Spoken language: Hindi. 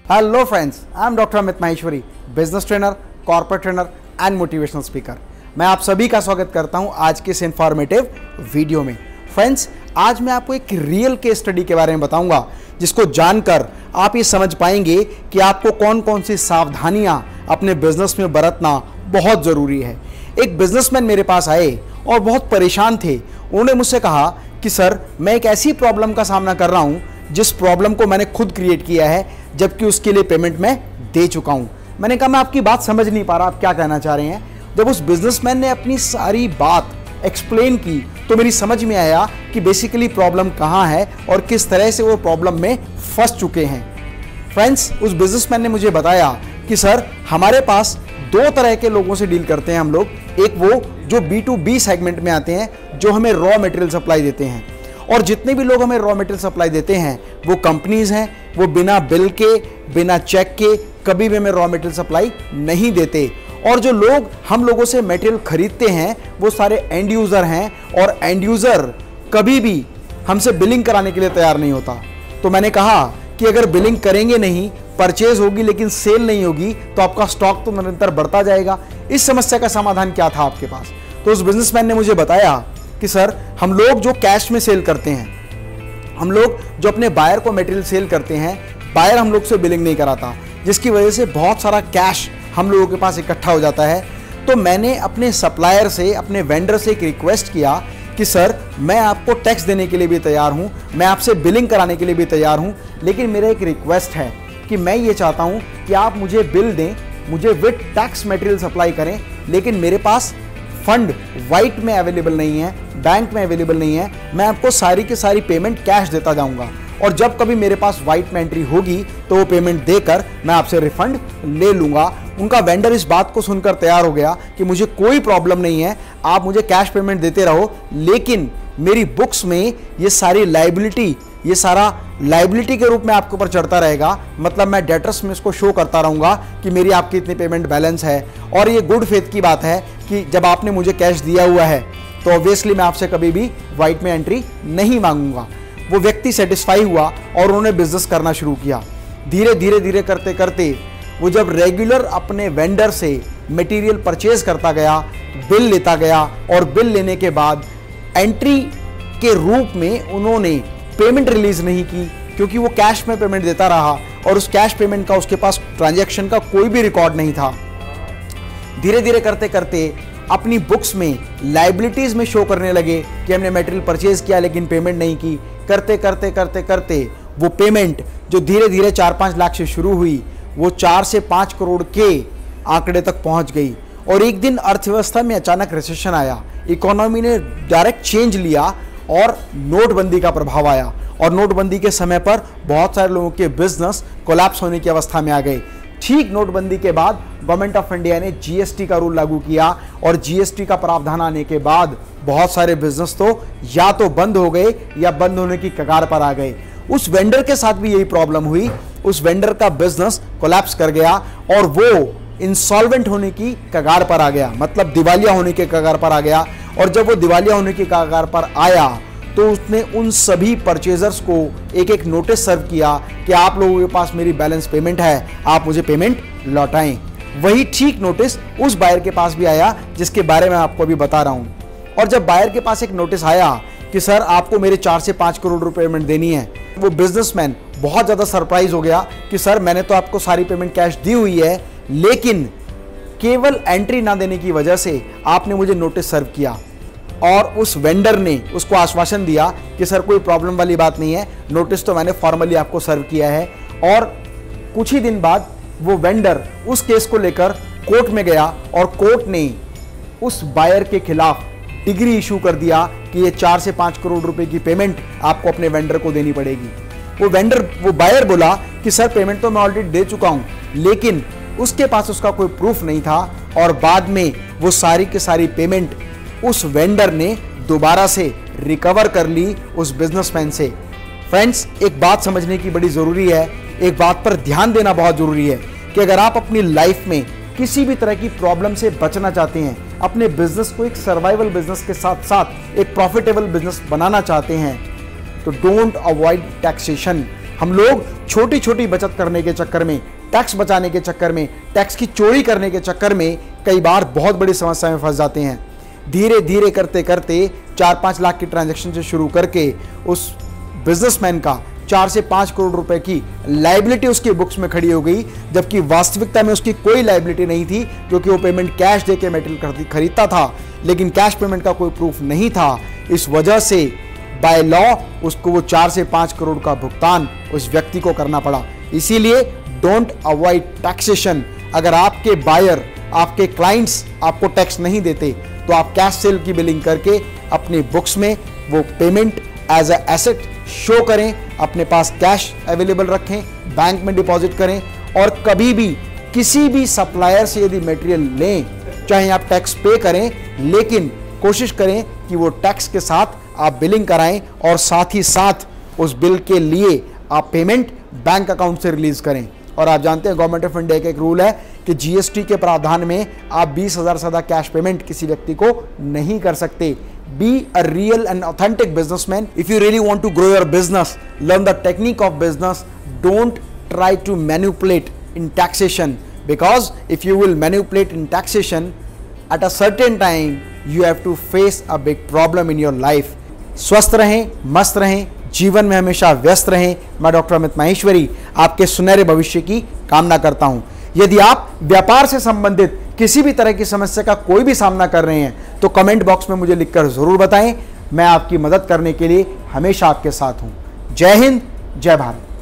Hello friends, I am doctor Amit Maheshwari, business trainer, corporate trainer and motivational speaker. मैं आप सभी का स्वागत करता हूं आज के इस इंफॉर्मेटिव वीडियो में। फ्रेंड्स, आज मैं आपको एक रियल केस स्टडी के बारे में बताऊंगा, जिसको जानकर आप ये समझ पाएंगे कि आपको कौन कौन सी सावधानियां अपने बिजनेस में बरतना बहुत ज़रूरी है। एक बिजनेसमैन मेरे पास आए और बहुत परेशान थे। उन्होंने मुझसे कहा कि सर, मैं एक ऐसी प्रॉब्लम का सामना कर रहा हूँ जिस प्रॉब्लम को मैंने खुद क्रिएट किया है, जबकि उसके लिए पेमेंट मैं दे चुका हूँ। मैंने कहा मैं आपकी बात समझ नहीं पा रहा, आप क्या कहना चाह रहे हैं। जब उस बिजनेसमैन ने अपनी सारी बात एक्सप्लेन की तो मेरी समझ में आया कि बेसिकली प्रॉब्लम कहाँ है और किस तरह से वो प्रॉब्लम में फंस चुके हैं। फ्रेंड्स, उस बिजनेसमैन ने मुझे बताया कि सर, हमारे पास दो तरह के लोगों से डील करते हैं हम लोग। एक वो जो B2B सेगमेंट में आते हैं, जो हमें रॉ मटेरियल सप्लाई देते हैं, और जितने भी लोग हमें रॉ मटेरियल सप्लाई देते हैं वो कंपनीज हैं। वो बिना बिल के, बिना चेक के कभी भी हमें रॉ मटेरियल सप्लाई नहीं देते। और जो लोग हम लोगों से मटेरियल खरीदते हैं वो सारे एंड यूज़र हैं, और एंड यूज़र कभी भी हमसे बिलिंग कराने के लिए तैयार नहीं होता। तो मैंने कहा कि अगर बिलिंग करेंगे नहीं, परचेज होगी लेकिन सेल नहीं होगी, तो आपका स्टॉक तो निरंतर बढ़ता जाएगा। इस समस्या का समाधान क्या था आपके पास? तो उस बिजनेसमैन ने मुझे बताया कि सर, हम लोग जो कैश में सेल करते हैं, हम लोग जो अपने बायर को मटेरियल सेल करते हैं, बायर हम लोग से बिलिंग नहीं कराता, जिसकी वजह से बहुत सारा कैश हम लोगों के पास इकट्ठा हो जाता है। तो मैंने अपने सप्लायर से, अपने वेंडर से एक रिक्वेस्ट किया कि सर, मैं आपको टैक्स देने के लिए भी तैयार हूँ, मैं आपसे बिलिंग कराने के लिए भी तैयार हूँ, लेकिन मेरा एक रिक्वेस्ट है कि मैं ये चाहता हूँ कि आप मुझे बिल दें, मुझे विद टैक्स मटेरियल सप्लाई करें, लेकिन मेरे पास फंड वाइट में अवेलेबल नहीं है, बैंक में अवेलेबल नहीं है। मैं आपको सारी की सारी पेमेंट कैश देता जाऊंगा, और जब कभी मेरे पास वाइट में एंट्री होगी तो वो पेमेंट देकर मैं आपसे रिफंड ले लूंगा। उनका वेंडर इस बात को सुनकर तैयार हो गया कि मुझे कोई प्रॉब्लम नहीं है, आप मुझे कैश पेमेंट देते रहो, लेकिन मेरी बुक्स में ये सारी लाइबिलिटी, ये सारा लाइबिलिटी के रूप में आपके ऊपर चढ़ता रहेगा। मतलब मैं डेटर्स में इसको शो करता रहूँगा कि मेरी आपकी इतनी पेमेंट बैलेंस है। और ये गुड फेथ की बात है कि जब आपने मुझे कैश दिया हुआ है तो ऑब्वियसली मैं आपसे कभी भी वाइट में एंट्री नहीं मांगूंगा। वो व्यक्ति सेटिस्फाई हुआ और उन्होंने बिजनेस करना शुरू किया। धीरे धीरे धीरे करते करते वो जब रेगुलर अपने वेंडर से मटेरियल परचेज करता गया, बिल लेता गया, और बिल लेने के बाद एंट्री के रूप में उन्होंने पेमेंट रिलीज नहीं की, क्योंकि वो कैश में पेमेंट देता रहा और उस कैश पेमेंट का उसके पास ट्रांजैक्शन का कोई भी रिकॉर्ड नहीं था। धीरे धीरे करते करते अपनी बुक्स में लाइबिलिटीज में शो करने लगे कि हमने मटेरियल परचेज किया लेकिन पेमेंट नहीं की। करते करते करते करते वो पेमेंट जो धीरे धीरे 4-5 लाख से शुरू हुई, वो 4 से 5 करोड़ के आंकड़े तक पहुंच गई। और एक दिन अर्थव्यवस्था में अचानक रिसेशन आया, इकोनॉमी ने डायरेक्ट चेंज लिया और नोटबंदी का प्रभाव आया। और नोटबंदी के समय पर बहुत सारे लोगों के बिजनेस कोलैप्स होने की अवस्था में आ गए। ठीक नोटबंदी के बाद गवर्नमेंट ऑफ इंडिया ने GST का रूल लागू किया, और GST का प्रावधान आने के बाद बहुत सारे बिजनेस तो या तो बंद हो गए या बंद होने की कगार पर आ गए। उस वेंडर के साथ भी यही प्रॉब्लम हुई। उस वेंडर का बिजनेस कोलैप्स कर गया और वो इंसॉल्वेंट होने की कगार पर आ गया, मतलब दिवालिया होने के कगार पर आ गया। और जब वो दिवालिया होने की कगार पर आया तो उसने उन सभी परचेजर्स को एक एक नोटिस सर्व किया कि आप लोगों के पास मेरी बैलेंस पेमेंट है, आप मुझे पेमेंट लौटाएं। वही ठीक नोटिस उस बायर के पास भी आया जिसके बारे में आपको अभी बता रहा हूं। और जब बायर के पास एक नोटिस आया कि सर, आपको मेरे 4 से 5 करोड़ रुपए पेमेंट देनी है, वो बिजनेसमैन बहुत ज़्यादा सरप्राइज हो गया कि सर, मैंने तो आपको सारी पेमेंट कैश दी हुई है, लेकिन केवल एंट्री ना देने की वजह से आपने मुझे नोटिस सर्व किया। और उस वेंडर ने उसको आश्वासन दिया कि सर, कोई प्रॉब्लम वाली बात नहीं है, नोटिस तो मैंने फॉर्मली आपको सर्व किया है। और कुछ ही दिन बाद वो वेंडर उस केस को लेकर कोर्ट में गया और कोर्ट ने उस बायर के खिलाफ डिग्री इशू कर दिया कि ये 4 से 5 करोड़ रुपए की पेमेंट आपको अपने वेंडर को देनी पड़ेगी। वो बायर बोला कि सर, पेमेंट तो मैं ऑलरेडी दे चुका हूं, लेकिन उसके पास उसका कोई प्रूफ नहीं था। और बाद में वो सारी की सारी पेमेंट उस वेंडर ने दोबारा से रिकवर कर ली उस बिजनेसमैन से। फ्रेंड्स, एक बात समझने की बड़ी जरूरी है, एक बात पर ध्यान देना बहुत जरूरी है कि अगर आप अपनी लाइफ में किसी भी तरह की प्रॉब्लम से बचना चाहते हैं, अपने बिजनेस को एक सर्वाइवल बिजनेस के साथ साथ एक प्रॉफिटेबल बिजनेस बनाना चाहते हैं, तो डोंट अवॉइड टैक्सेशन। हम लोग छोटी छोटी बचत करने के चक्कर में, टैक्स बचाने के चक्कर में, टैक्स की चोरी करने के चक्कर में कई बार बहुत बड़ी समस्या में फंस जाते हैं। धीरे धीरे करते करते 4-5 लाख की ट्रांजैक्शन से शुरू करके उस बिजनेसमैन का 4 से 5 करोड़ रुपए की लायबिलिटी उसकी बुक्स में खड़ी हो गई, जबकि वास्तविकता में उसकी कोई लायबिलिटी नहीं थी, क्योंकि वो पेमेंट कैश देके मटेरियल खरीदता था, लेकिन कैश पेमेंट का कोई प्रूफ नहीं था। इस वजह से बाय लॉ उसको वो 4 से 5 करोड़ का भुगतान उस व्यक्ति को करना पड़ा। इसीलिए डोंट अवॉइड टैक्सेशन। अगर आपके बायर, आपके क्लाइंट्स आपको टैक्स नहीं देते, तो आप कैश सेल की बिलिंग करके अपनी बुक्स में वो payment as a asset show करें, अपने पास कैश अवेलेबल रखें, बैंक में डिपॉजिट करें, और कभी भी किसी भी सप्लायर से यदि मटेरियल लें, चाहे आप टैक्स पे करें, लेकिन कोशिश करें कि वो टैक्स के साथ आप बिलिंग कराएं, और साथ ही साथ उस बिल के लिए आप पेमेंट बैंक अकाउंट से रिलीज करें। और आप जानते हैं गवर्नमेंट ऑफ इंडिया का एक रूल है कि जीएसटी के प्रावधान में आप 20,000 से ज़्यादा कैश पेमेंट किसी व्यक्ति को नहीं कर सकते। Be a real and authentic businessman. If you really want to grow your business, learn the technique of business. Don't try to manipulate in taxation, because if you will manipulate in taxation, at a certain time you have to face a big problem in your life. स्वस्थ रहें, मस्त रहें, जीवन में हमेशा व्यस्त रहें। मैं डॉक्टर अमित माहेश्वरी आपके सुनहरे भविष्य की कामना करता हूं। यदि आप व्यापार से संबंधित किसी भी तरह की समस्या का कोई भी सामना कर रहे हैं, तो कमेंट बॉक्स में मुझे लिखकर जरूर बताएं। मैं आपकी मदद करने के लिए हमेशा आपके साथ हूं। जय हिंद, जय भारत।